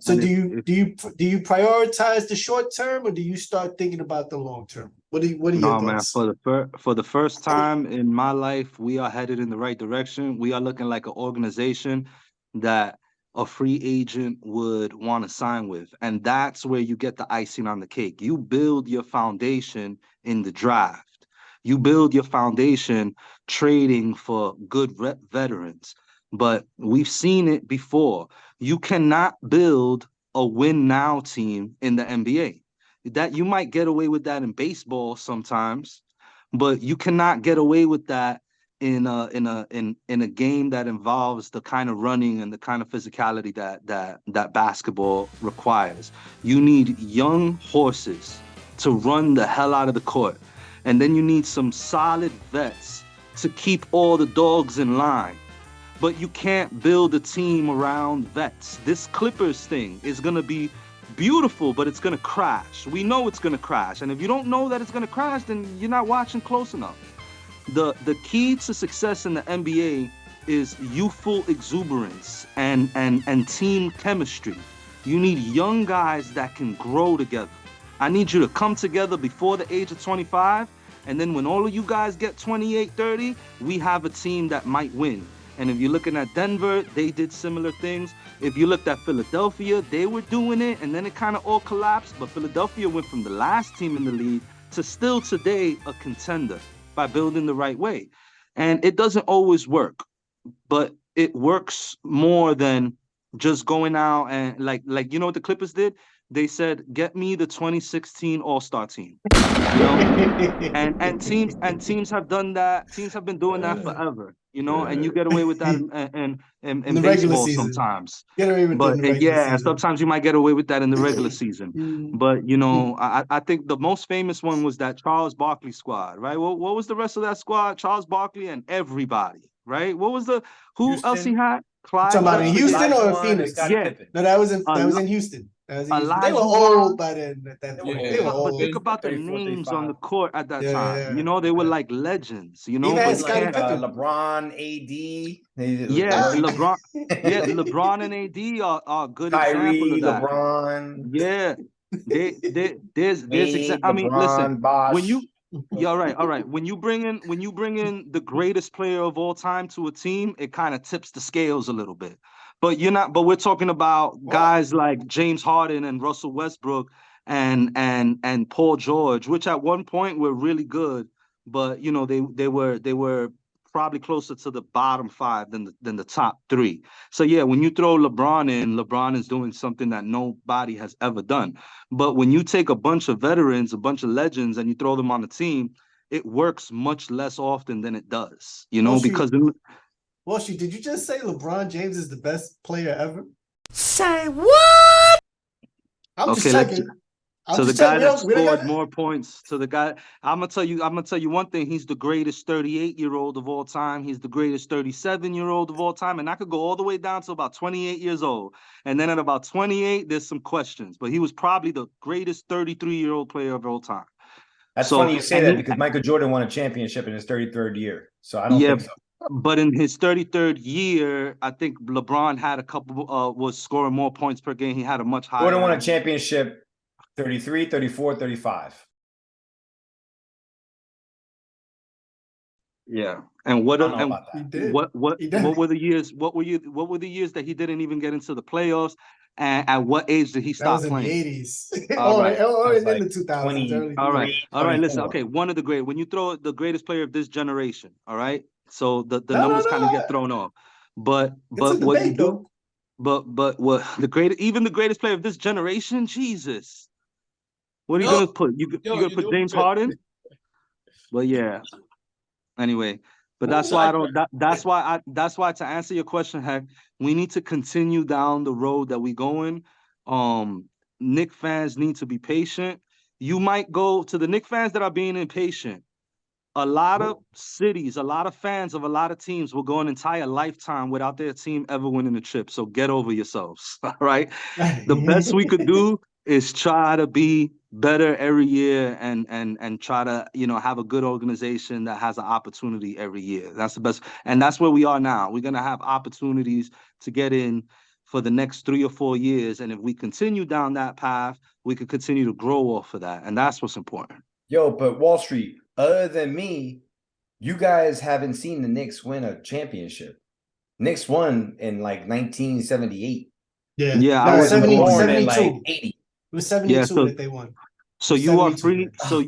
So do you prioritize the short term, or do you start thinking about the long term? What are your thoughts? Man, for the first time in my life, we are headed in the right direction. We are looking like an organization that a free agent would want to sign with. And that's where you get the icing on the cake. You build your foundation in the draft. You build your foundation trading for good veterans. But we've seen it before. You cannot build a win now team in the NBA. That you might get away with that in baseball sometimes, but you cannot get away with that in a game that involves the kind of running and the kind of physicality that basketball requires. You need young horses to run the hell out of the court, and then you need some solid vets to keep all the dogs in line. But you can't build a team around vets. This Clippers thing is gonna be beautiful, but it's gonna crash. We know it's gonna crash, and if you don't know that it's gonna crash, then you're not watching close enough. The key to success in the NBA is youthful exuberance and team chemistry. You need young guys that can grow together. I need you to come together before the age of 25, and then when all of you guys get 28, 30, we have a team that might win. And if you're looking at Denver, they did similar things. If you looked at Philadelphia, they were doing it, and then it kind of all collapsed. But Philadelphia went from the last team in the league to still today a contender by building the right way. And it doesn't always work, but it works more than just going out and like you know what the Clippers did? They said, "Get me the 2016 All-Star team." You know? and teams have done that. Teams have been doing that forever. You know, and you get away with that in baseball sometimes. Get away with that in the regular season. Sometimes you might get away with that in the regular season. But you know, I think the most famous one was that Charles Barkley squad, right? What was the rest of that squad? Charles Barkley and everybody, right? Who Houston. else he had? Clyde. Talking about in Houston or in Phoenix? Yeah. No, that was in Houston. They were old by then. They were old. But think about the names on the court at that time. Yeah. You know, they were like legends. You know, Even but Scottie Pippen. LeBron, AD. LeBron. Yeah, LeBron and AD are good examples of that. LeBron. Yeah, there's Wade, I mean, LeBron, listen, Bosh. when you all right. When you bring in the greatest player of all time to a team, it kind of tips the scales a little bit. But we're talking about guys like James Harden and Russell Westbrook and Paul George, which at one point were really good, but you know, they were probably closer to the bottom five than the top three. So yeah, when you throw LeBron in, LeBron is doing something that nobody has ever done. But when you take a bunch of veterans, a bunch of legends, and you throw them on the team, it works much less often than it does, you know, because Walshy, did you just say LeBron James is the best player ever? Say what? I'm just checking. So the guy that scored more points. So the guy, I'm gonna tell you one thing. He's the greatest 38-year-old of all time. He's the greatest 37-year-old of all time. And I could go all the way down to about 28 years old. And then at about 28, there's some questions. But he was probably the greatest 33-year-old player of all time. That's funny you say that because Michael Jordan won a championship in his 33rd year. So I don't think so. But in his 33rd year, I think LeBron had a couple, was scoring more points per game. He had a much higher. Jordan won a championship 33, 34, 35. Yeah. And what were the years? What were the years that he didn't even get into the playoffs? And at what age did he stop playing? In the 80s. or in the 2000s. All right. Listen. Okay. One of the great. When you throw the greatest player of this generation, all right. So the numbers kind of get thrown off. But what you do? But what the greatest player of this generation? Jesus. What are you gonna put? You gonna put James Harden? But yeah. Anyway, but that's why I don't. That's why to answer your question, Hek, we need to continue down the road that we going. Knicks fans need to be patient. You might go to the Knicks fans that are being impatient. A lot of cities, a lot of fans of a lot of teams will go an entire lifetime without their team ever winning a chip. So get over yourselves. All right. The best we could do is try to be better every year and try to, you know, have a good organization that has an opportunity every year. That's the best. And that's where we are now. We're going to have opportunities to get in for the next 3 or 4 years. And if we continue down that path, we could continue to grow off of that. And that's what's important. Yo, but Wall Street, other than me, you guys haven't seen the Knicks win a championship. Knicks won in like 1978. Yeah, Yeah, no, I was 70, born Born in 72. like 80. It was 72 Yeah, so that they won. so you are 72, free. man. So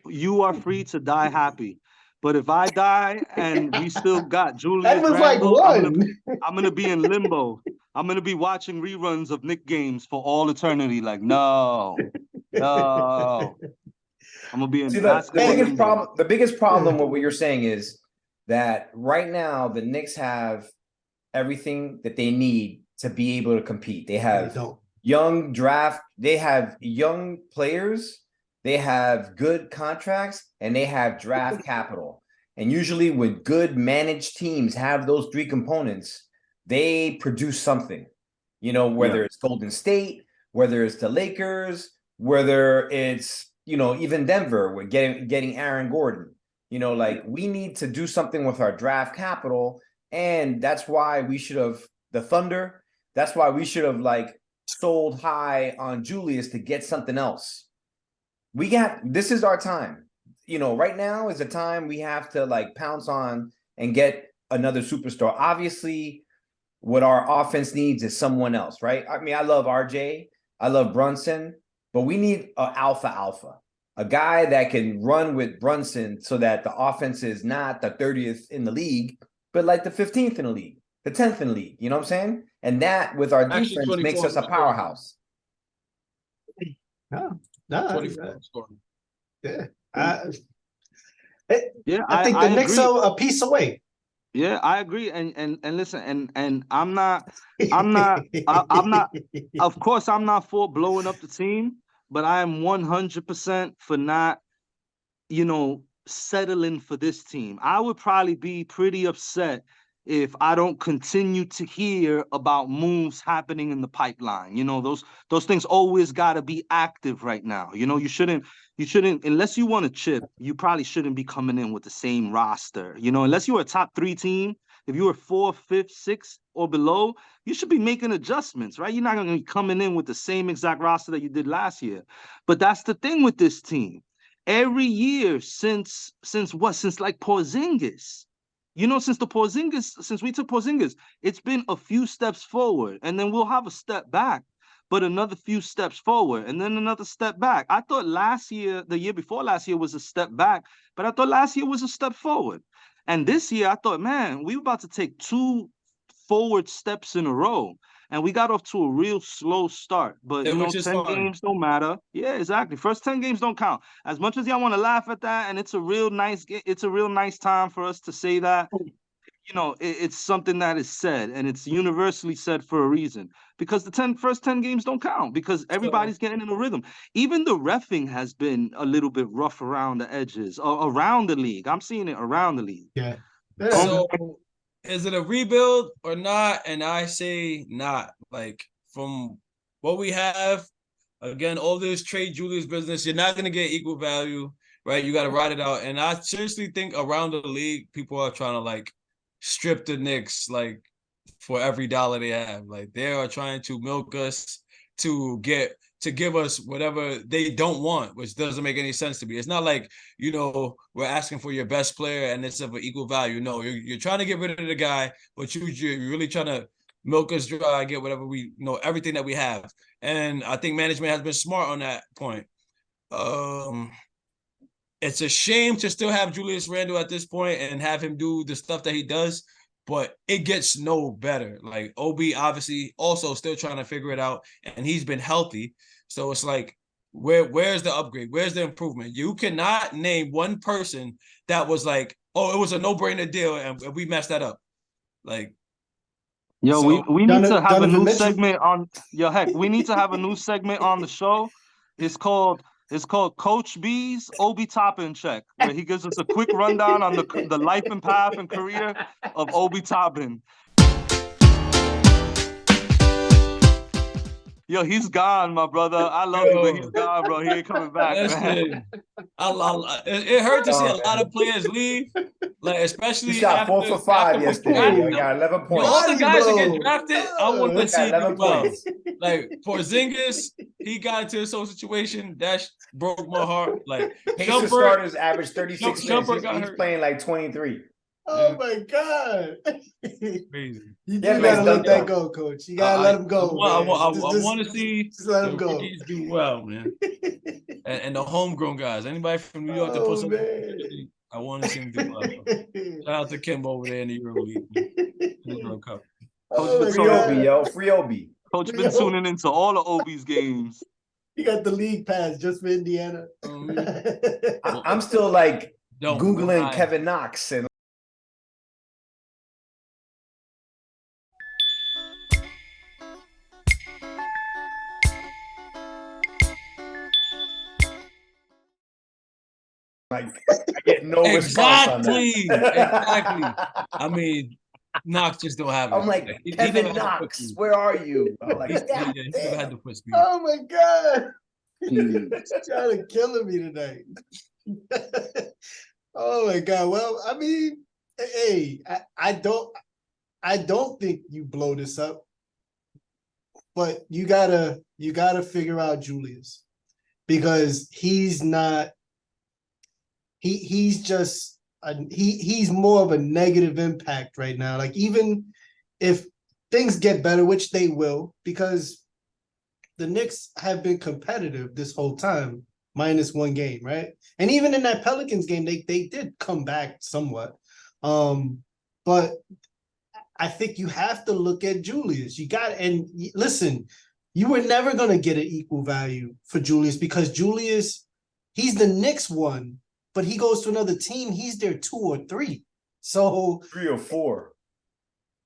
you are free to die happy. But if I die and we still got That Julius was like Randle, one. I'm gonna be in limbo. I'm gonna be watching reruns of Knick games for all eternity. Like, no, no. I'm gonna be in See, the basketball Hey, limbo. biggest problem with what you're saying is that right now the Knicks have everything that they need to be able to compete. They they have don't. they have young players, they have good contracts, and they have draft capital. And usually when good managed teams have those three components, they produce something. You know, whether Yeah. it's Golden State, whether it's the Lakers, whether it's, you know, even Denver with getting Aaron Gordon. You know, like we need to do something with our draft capital, and that's why we should have the Thunder. That's why we should have like sold high on Julius to get something else. This is our time. You know, right now is the time we have to like pounce on and get another superstar. Obviously, what our offense needs is someone else, right? I mean, I love RJ, I love Brunson, but we need an alpha, a guy that can run with Brunson so that the offense is not the 30th in the league, but like the 15th in the league, the 10th in the league. You know what I'm saying? And that with our Actually, defense makes 24 us a powerhouse. No, no, 24 scoring. yeah. Yeah, I think the I Knicks agree. are a piece away. Yeah, I agree. And listen, and I'm not of course I'm not for blowing up the team, but I am 100% for not, settling for this team. I would probably be pretty upset if I don't continue to hear about moves happening in the pipeline. Those things always got to be active right now. You shouldn't, unless you want to chip, you probably shouldn't be coming in with the same roster. Unless you're a top 3 team, if you were 4th, 5th, 6th or below, you should be making adjustments, right? You're not going to be coming in with the same exact roster that you did last year. But that's the thing with this team. Every year since like Porzingis, since we took Porzingis, it's been a few steps forward, and then we'll have a step back, but another few steps forward, and then another step back. I thought the year before last year was a step back, but I thought last year was a step forward. And this year, I thought, man, we were about to take 2 forward steps in a row. And we got off to a real slow start. But, Which is 10 fine. games don't matter. Yeah, exactly. First 10 games don't count. As much as y'all want to laugh at that, and it's a real nice time for us to say that, it's something that is said, and it's universally said for a reason. Because the first 10 games don't count, because everybody's getting in a rhythm. Even the reffing has been a little bit rough around the edges, around the league. I'm seeing it around the league. Yeah. So is it a rebuild or not? And I say not. Like, from what we have, again, all this trade Julius business, you're not going to get equal value, right? You got to ride it out. And I seriously think around the league, people are trying to like strip the Knicks like for every dollar they have. Like, they are trying to milk us to give us whatever they don't want, which doesn't make any sense to me. It's not like, we're asking for your best player and it's of an equal value. No, you're trying to get rid of the guy, but you're really trying to milk us dry, get whatever everything that we have. And I think management has been smart on that point. It's a shame to still have Julius Randle at this point and have him do the stuff that he does, but it gets no better. Like, OB obviously also still trying to figure it out, and he's been healthy. So it's like, where's the upgrade? Where's the improvement? You cannot name one person that was like, oh, it was a no-brainer deal, and we messed that up. Like, Yo, so, we need to have a new Mitchell. segment on Heck, we need to have a new segment on the show. It's called Coach B's Obi Toppin Check, where he gives us a quick rundown on the life and path and career of Obi Toppin. Yo, he's gone, my brother. I love you, but he's gone, bro. He ain't coming back, man. It hurt to see a lot of players leave, like, especially He shot 4 for 5 yesterday. He got 11 points. All the guys that get drafted, I want to see 11 points. Like, Porzingis, he got into his whole situation. That broke my heart. Like, Pacers starters average 36 minutes. He's hurt. playing like 23. Oh my God. Crazy. You Yeah, gotta man, let that done. go, coach. You gotta let him go. I man. want to see just let the him go. rookies do well, man, and the homegrown guys. Anybody from New York that puts Oh up, man. I want to see them do well. Shout out to Kimbo over there in the Euro League, man. In the World Cup. Oh my Free Obi, God. yo. Free Obi. Coach been tuning into all of Obi's games. You got the league pass just for Indiana. I'm still like Don't Googling lie. Kevin Knox and like I get no response on Exactly. that. I mean, Knox just don't have it. I'm like, He Kevin never had the Knox, push me. where are you? I'm like, Yeah, God he never had damn. the push me. Oh my God. Jeez. Trying to kill me tonight. Oh my God. Well, I mean, hey, I don't think you blow this up, but you gotta figure out Julius because he's not. He's just he's more of a negative impact right now. Like even if things get better, which they will, because the Knicks have been competitive this whole time, minus one game, right? And even in that Pelicans game, they did come back somewhat. But I think you have to look at Julius. You got and listen, you were never gonna get an equal value for Julius because Julius, he's the Knicks one, but he goes to another team, he's their 2 or 3. So 3 or 4.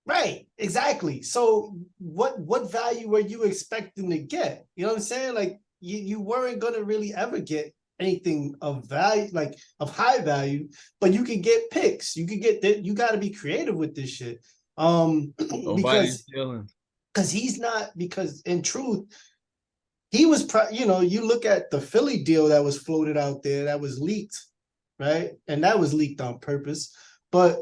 right, exactly. So what value were you expecting to get? You know what I'm saying? Like you weren't gonna really ever get anything of value, like of high value, but you could get picks. You could get that. You got to be creative with this shit. Nobody's stealing. Because he's not. Because in truth, he was. You look at the Philly deal that was floated out there, that was leaked, right? And that was leaked on purpose. But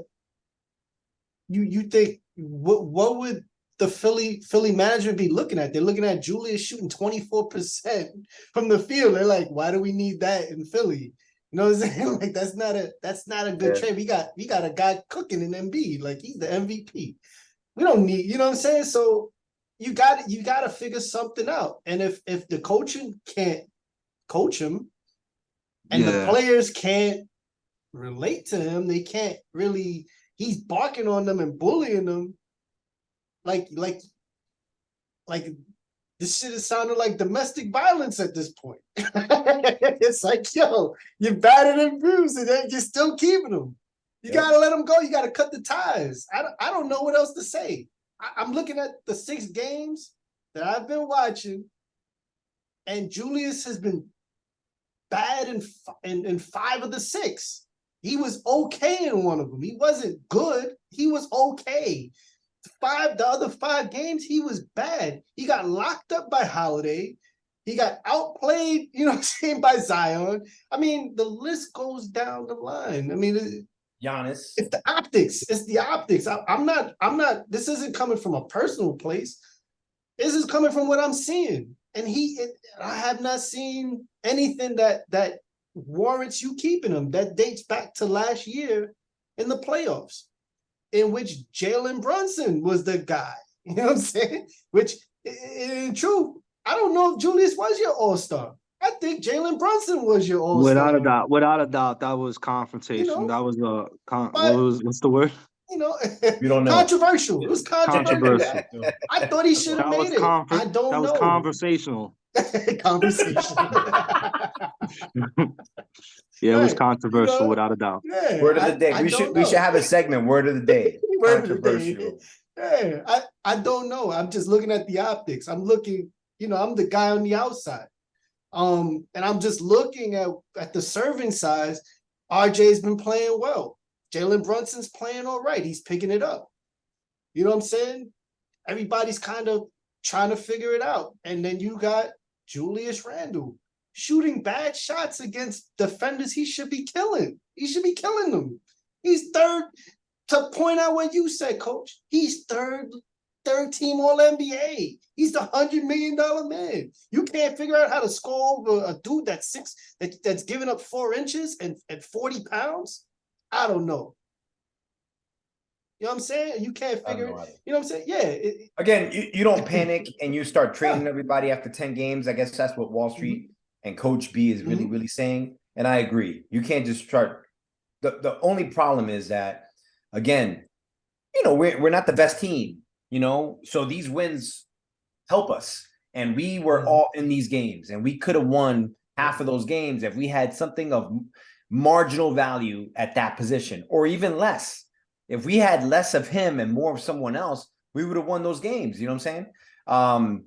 you think what would the Philly management be looking at? They're looking at Julius shooting 24% from the field. They're like, why do we need that in Philly? You know what I'm saying? Like that's not a good trade. We got a guy cooking in Embiid, like he's the MVP. We don't need, you know what I'm saying? So you got to figure something out. And if the coaching can't coach him and the players can't relate to him, they can't really, he's barking on them and bullying them. Like this shit is sounding like domestic violence at this point. It's like, yo, you're battered and bruised, and then you're still keeping them. You gotta let them go. You gotta cut the ties. I don't know what else to say. I'm looking at the 6 games that I've been watching, and Julius has been bad in 5 of the 6. He was okay in one of them. He wasn't good. He was okay. The other 5 games, he was bad. He got locked up by Holiday. He got outplayed, you know what I'm saying, by Zion. I mean, the list goes down the line. I mean, Giannis. It's the optics. It's the optics. I'm not, this isn't coming from a personal place. This is coming from what I'm seeing. And I have not seen anything that warrants you keeping him. That dates back to last year in the playoffs, in which Jalen Brunson was the guy. You know what I'm saying? Which, in truth, I don't know if Julius was your all-star. I think Jalen Brunson was your all-star. Without a doubt, that was confrontation. That was what's the word? You know, we don't know. Controversial. It was controversial. Controversial. I thought he should have made it. I don't know. That was conversational. Conversation. Yeah, it was controversial, without a doubt. Yeah, word of the day. We should have a segment. Word of the day. Word of the day. Yeah, I don't know. I'm just looking at the optics. I'm looking. I'm the guy on the outside. And I'm just looking at the serving size. RJ's been playing well. Jalen Brunson's playing all right. He's picking it up. You know what I'm saying? Everybody's kind of trying to figure it out. And then you got Julius Randle shooting bad shots against defenders he should be killing. He should be killing them. He's third, to point out what you said, Coach. He's third team All-NBA. He's the $100 million man. You can't figure out how to score over a dude that's giving up 4 inches and 40 pounds? I don't know. You know what I'm saying? You can't I don't figure know it. either. You know what I'm saying? Yeah. Again, you don't panic and you start trading everybody after 10 games. I guess that's what Wall Street and Coach B is really, really saying. And I agree. You can't just start. The only problem is that, again, we're not the best team, so these wins help us. And we were all in these games, and we could have won half of those games if we had something of marginal value at that position, or even less. If we had less of him and more of someone else, we would have won those games. You know what I'm saying?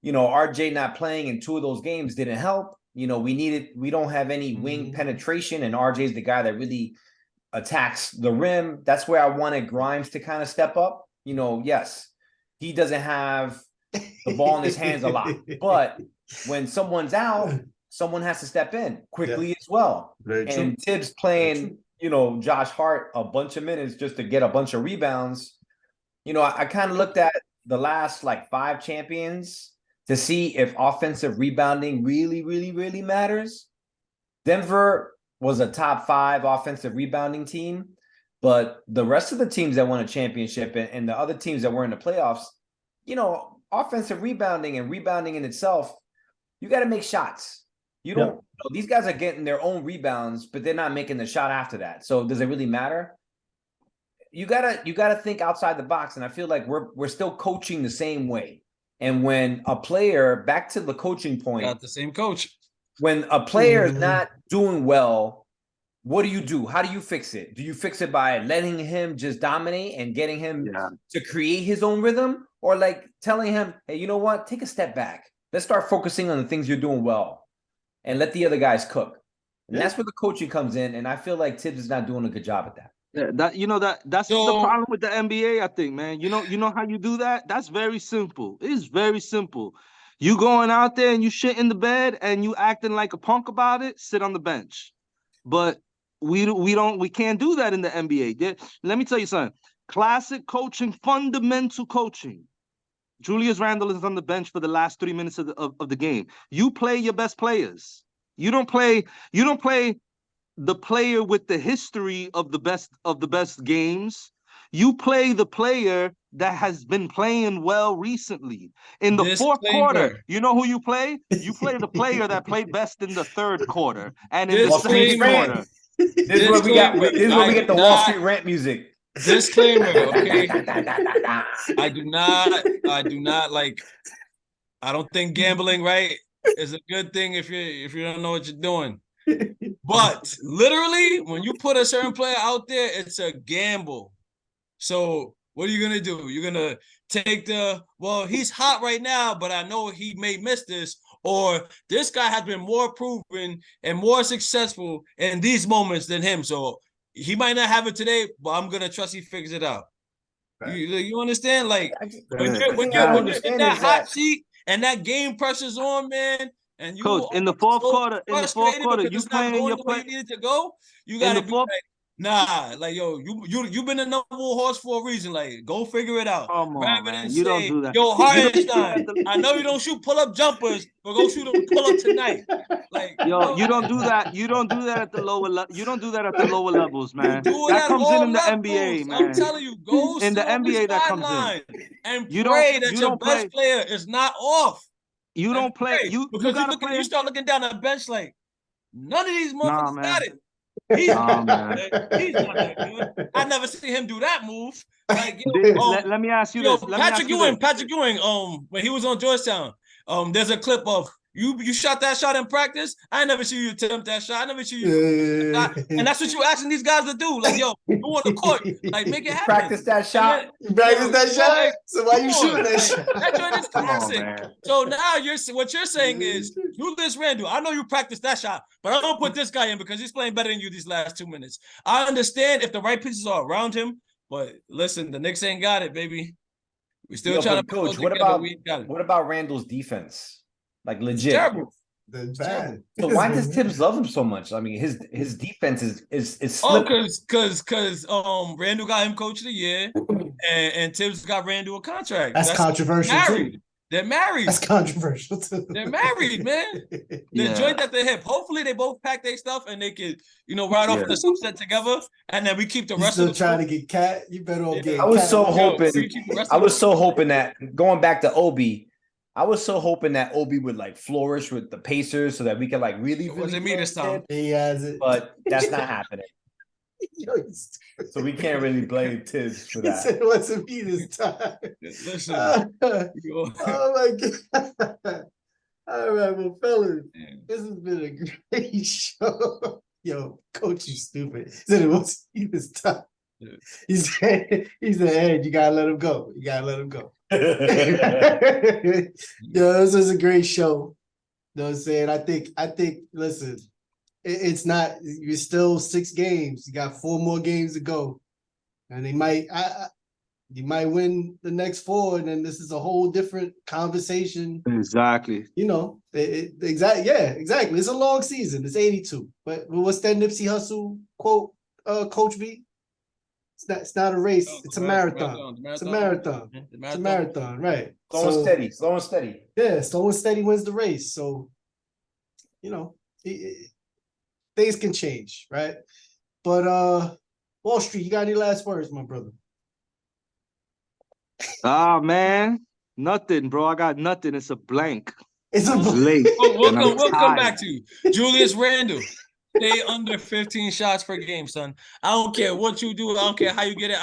RJ not playing in 2 of those games didn't help. We don't have any wing penetration, and RJ's the guy that really attacks the rim. That's where I wanted Grimes to kind of step up. Yes, he doesn't have the ball in his hands a lot, but when someone's out, someone has to step in quickly as well. And Tibbs playing, Josh Hart a bunch of minutes just to get a bunch of rebounds. I kind of looked at the last 5 champions to see if offensive rebounding really, really, really matters. Denver was a top 5 offensive rebounding team, but the rest of the teams that won a championship and the other teams that were in the playoffs, offensive rebounding and rebounding in itself, you got to make shots. You don't. These guys are getting their own rebounds, but they're not making the shot after that. So does it really matter? You gotta think outside the box, and I feel like we're still coaching the same way. And when a player, back to the coaching point, got the same coach. When a player is not doing well, what do? How do you fix it? Do you fix it by letting him just dominate and getting him to create his own rhythm? Or telling him, hey, you know what? Take a step back. Let's start focusing on the things you're doing well and let the other guys cook. And that's where the coaching comes in. And I feel like Tibbs is not doing a good job at that. That's the problem with the NBA, I think, man. You know how you do that? That's very simple. It's very simple. You going out there and you shit in the bed and you acting like a punk about it, sit on the bench. But we can't do that in the NBA. Let me tell you something. Classic coaching, fundamental coaching. Julius Randle is on the bench for the last 3 minutes of the game. You play your best players. You don't play the player with the history of the best games. You play the player that has been playing well recently. In the fourth quarter, you know who you play? You play the player that played best in the third quarter and in the second quarter. This is where we get the Wall Street rant music. Disclaimer, okay? I do not I don't think gambling, right, is a good thing if you don't know what you're doing. But literally, when you put a certain player out there, it's a gamble. So what are you gonna do? You're gonna take he's hot right now, but I know he may miss this, or this guy has been more proven and more successful in these moments than him. So he might not have it today, but I'm gonna trust he figures it out. Right. You understand? When you're in that hot seat and that game pressure's on, man. And you, Coach, in the fourth quarter, you playing your play. You needed to go. You gotta be you've been the number 1 horse for a reason. Go figure it out. Come on, man. You don't do that. Yo, Hartenstein, I know you don't shoot pull-up jumpers, but go shoot them pull-up tonight. You don't do that. You don't do that at the lower level. You don't do that at the lower levels, man. That comes in the NBA, man. I'm telling you, go in the NBA that comes in. And pray that your best player is not off. You don't play. You start looking down the bench none of these motherfuckers got it. He's not that good. I never see him do that move. Let me ask you this. Patrick Ewing, when he was on Georgetown, there's a clip of you shot that shot in practice. I never see you attempt that shot. I never see you. And that's what you asking these guys to do. You on the court, make it happen. Practice that shot. So why you shooting that shot? That joint is classic. So now what you're saying is, Julius Randle, I know you practiced that shot, but I'm gonna put this guy in because he's playing better than you these last 2 minutes. I understand if the right pieces are around him, but listen, the Knicks ain't got it, baby. We still trying to coach. What about Randle's defense? Legit. It's terrible. Bad. So why does Tibbs love him so much? I mean, his defense is slipping. Because Randle got him coach of the year, and Tibbs got Randle a contract. That's controversial too. They're married. That's controversial too. They're married, man. They're Yeah. joined at the hip. Hopefully, they both pack their stuff and they can, ride off the sunset together. And then we keep the You rest still of the trying to get Cat? You better off getting. I was Cat. so Yo, hoping. we keep the rest I of was the- so hoping that going back to Obi, I was so hoping that Obi would like flourish with the Pacers so that we could like really. It wasn't me this time. He has it, but that's not happening. Yo, he's- So we can't really blame Tibbs for he that. said it wasn't me this time. Listen, Oh my god! All right, well, fellas, man. this has been a great show. Yo, Coach, you stupid. He said it wasn't me this time. Yeah. He said, "Hey, you gotta let him go. You gotta let him go." Yo, this was a great show. You know what I'm saying? I think, listen, it's not, you're still 6 games. You got 4 more games to go. And they might, you might win the next 4, and then this is a whole different conversation. Exactly. You know, exactly. It's a long season. It's 82. But what's that Nipsey Hussle quote, Coach B? It's not a race. It's a marathon. It's a marathon. It's a marathon, right? Slow and steady. Slow and steady. Yeah, slow and steady wins the race. So, things can change, right? But Wall Street, you got any last words, my brother? Ah, man. Nothing, bro. I got nothing. It's a blank. It's a I'm late. We'll come back to you. Julius Randle. Stay under 15 shots per game, son. I don't care what you do. I don't care how you get it.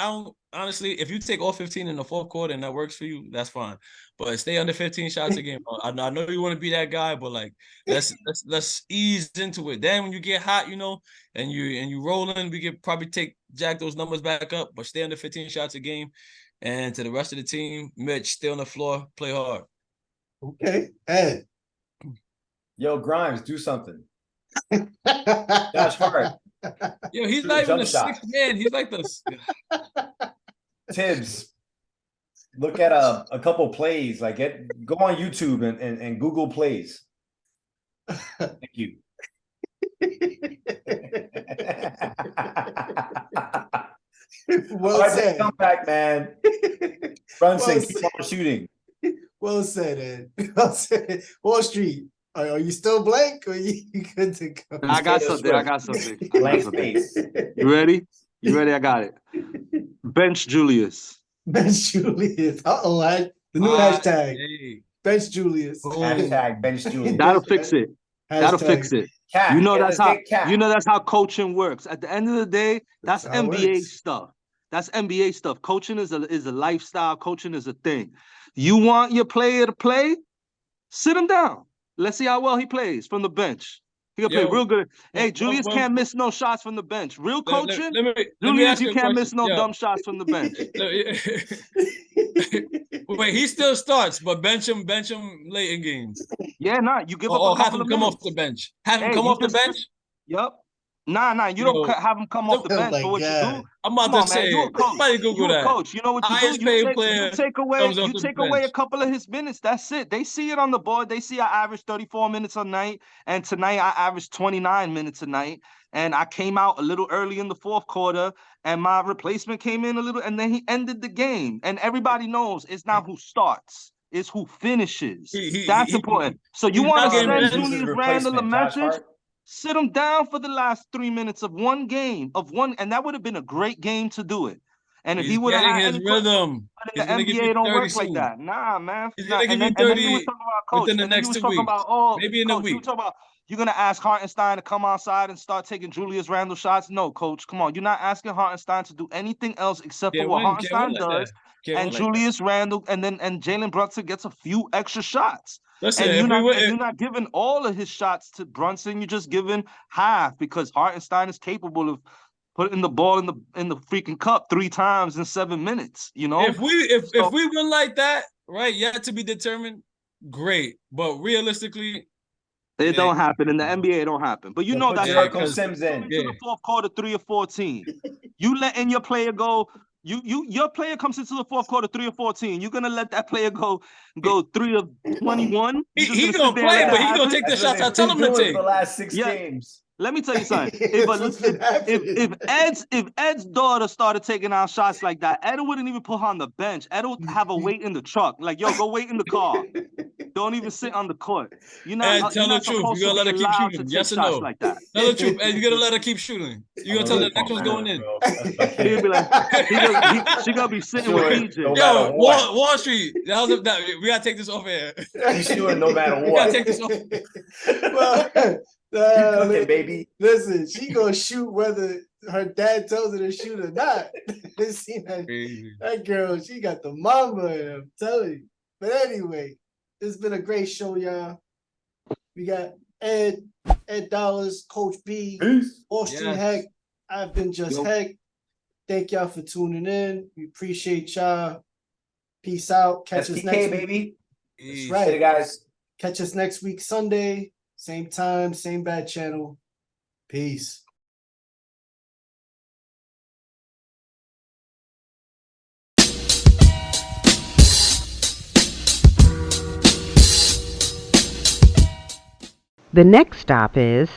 Honestly, if you take all 15 in the fourth quarter and that works for you, that's fine. But stay under 15 shots a game. I know you want to be that guy, but like let's ease into it. Then when you get hot, and you rolling, we could probably jack those numbers back up. But stay under 15 shots a game. And to the rest of the team, Mitch, stay on the floor, play hard. Okay, Ed. Yo, Grimes, do something. That's hard. Yo, he's Shoot not a even the jump shot. 6th man. He's like the Tibbs, look at a couple plays. Like go on YouTube and Google plays. Thank you. Well said. Come back, man. Brunson, Well keep on shooting. Well said, Ed. Well said. Wall Street, are you still blank or you good to go? I got Taylor something. I Swift. got something. Blank space. You ready? You ready? I got it. Bench Julius. Bench Julius. The new hashtag. Hey. Bench Julius. Hashtag bench Julius. That'll fix it. That'll fix it. Cat. You know Yeah, that's let's how get Cat. that's how coaching works. At the end of the day, that's That's how it NBA works. stuff. That's NBA stuff. Coaching is a lifestyle. Coaching is a thing. You want your player to play? Sit him down. Let's see how well he plays from the bench. He can play Yo, real good. Hey, well, Julius well, can't miss no shots from the bench. Real coaching, Let me Julius, ask you a can't question. miss no Yo. dumb shots from the bench. Wait, he still starts, but bench him late in games. Yeah, you give up Or a have couple him of come minutes. off the bench. Have him Hey, come you off the just- bench. Yup. Nah, you Yo, don't have him come off the oh bench. my But what you God. do? I'm about Come to on, man. say, You a coach. somebody Google You a that. coach. You know what you Highest do? paid You player take away comes off the a bench. couple of his minutes. That's it. They see it on the board. They see I averaged 34 minutes a night, and tonight I averaged 29 minutes a night. And I came out a little early in the fourth quarter, and my replacement came in a little, and then he ended the game. And everybody knows it's not who starts, it's who finishes. That's important. So you he's want not to getting send benched. Julius Randle a message? Hart? Sit him down for the last 3 minutes of one game, and that would have been a great game to do it. And if He's he would have getting had his any rhythm. but He's in the gonna give NBA, you it don't 30 work like soon. that. Nah, man. He's Nah. gonna give you And then he 30 was talking about coach. within the And then he next was 2 talking weeks. about, Maybe in a coach, you week. talking about you're gonna ask Hartenstein to come outside and start taking Julius Randle shots. No, coach, come on. You're not asking Hartenstein to do anything else except for Can't what win. Can't Hartenstein win like does. that. Can't And win like that. Julius Randle and Jalen Brunson gets a few extra shots. Listen, And if we win, you're not giving all of his shots to Brunson. You're just giving half because Hartenstein is capable of putting the ball in the freaking cup 3 times in 7 minutes. You know, if we win like that, right? Yet to be determined. Great, but realistically, it don't happen in the NBA. It don't happen. But you know Put that's yeah, how Jericho comes Sims in. into the fourth quarter 3 or 14. You letting your player go. Your player comes into the fourth quarter 3 or 14. You're gonna let that player go 3 of 21. he gonna play, but he gonna take the That's shots what I tell they've him been to doing take. for the last 6 Yeah. games. Let me tell you something. It's what's been happening. If Ed's daughter started taking out shots like that, Ed wouldn't even put her on the bench. Ed would have a wait in the truck. Like, yo, go wait in the car. Don't even sit on the court. You're Ed, not, tell you're the not truth. supposed You to gotta be let her keep allowed to shooting. take Yes or shots no? like that. Tell the truth, Ed. You gotta let her keep shooting. You gotta tell her the next one's going in. He'll be like, she gonna be sitting with Sure, PJ. no Yo, matter what. Wall Street. We gotta take this off air. He's shooting no matter We gotta what. take this off. Well, You cooking, baby. listen, she gonna shoot whether her dad tells her to shoot or not. See that girl, she got the mama, I'm telling you. But anyway, it's been a great show, y'all. We got Ed Dollars, Coach B, Peace. Just.Hek. I've been Just.Hek. Thank y'all for tuning in. We appreciate y'all. Peace out. Catch us STK, next week. baby. That's Later, right. guys. Catch us next week, Sunday. Same time, same bad channel. Peace. The next stop is